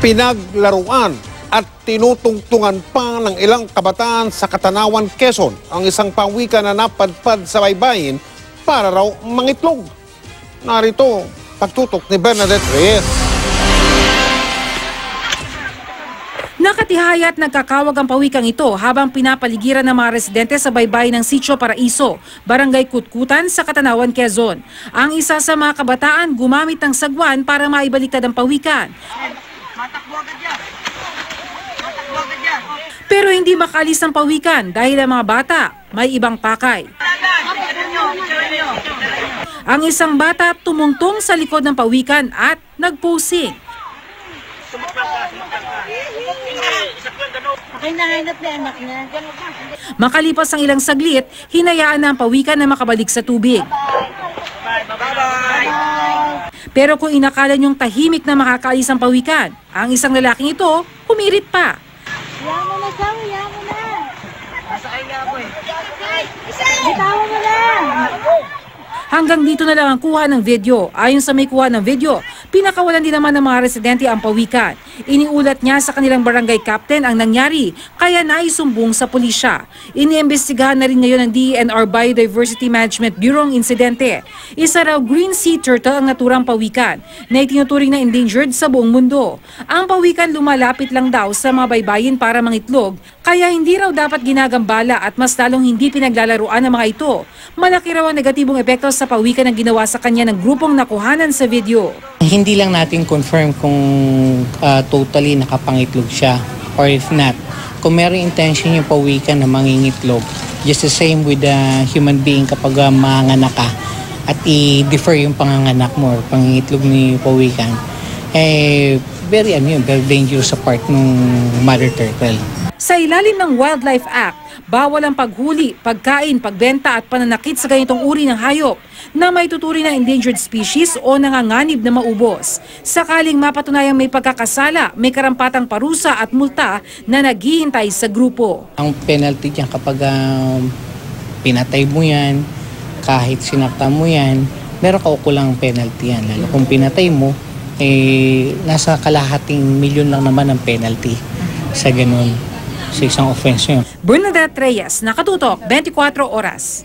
Pinaglaruan at tinutungtungan pa ng ilang kabataan sa Katanawan, Quezon ang isang pawikan na napadpad sa baybayin para raw mangitlog. Narito, pagtutok ni Bernadette Reyes. Nakatihaya at nagkakawag ang pawikang ito habang pinapaligiran ng mga residente sa baybayin ng Sitio Paraiso, Barangay Kutkutan sa Katanawan, Quezon. Ang isa sa mga kabataan gumamit ng sagwan para maibaliktad ang pawikan. Pero hindi makalis ang pawikan dahil ang mga bata may ibang pakay. Ang isang bata tumungtong sa likod ng pawikan at nagposing. Makalipas ang ilang saglit, hinayaan na ang pawikan na makabalik sa tubig. Pero kung inakala niyong tahimik na makakaalis ang pawikan, ang isang lalaking ito humirit pa. Yaman na, Sawi, yaman na. Bitawan mo na. Hanggang dito na lang ang kuha ng video. Ayon sa may kuha ng video, pinakawalan din naman ng mga residente ang pawikan. Iniulat niya sa kanilang barangay captain ang nangyari, kaya naisumbong sa pulisya. Iniimbestigahan na rin ngayon ng DENR Biodiversity Management Bureau ang insidente. Isa raw green sea turtle ang naturang pawikan na itinuturing na endangered sa buong mundo. Ang pawikan lumalapit lang daw sa mga baybayin para mangitlog, kaya hindi raw dapat ginagambala at mas lalong hindi pinaglalaruan ng mga ito. Malaki raw ang negatibong epekto sa pawikan na ginawa sa kanya ng grupong nakuhanan sa video. Hindi lang natin confirm kung totally nakapangitlog siya or if not. Kung meron intention yung pawikan na mangingitlog, just the same with the human being kapag manganak ka at i-defer yung panganganak mo or pangingitlog ni pawikan, very dangerous sa part ng mother turtle. Sa ilalim ng Wildlife Act, bawal ang paghuli, pagkain, pagbenta at pananakit sa ganitong uri ng hayop na may tuturing na endangered species o nanganganib na maubos. Sakaling mapatunayang may pagkakasala, may karampatang parusa at multa na naghihintay sa grupo. Ang penalty dyan kapag pinatay mo yan, kahit sinakta mo yan, meron kaukulang penalty yan. Lalo kung pinatay mo, nasa kalahating milyon lang naman ang penalty sa ganun. Sa isang offense yun. Bernadette Reyes, Nakatutok, 24 Oras.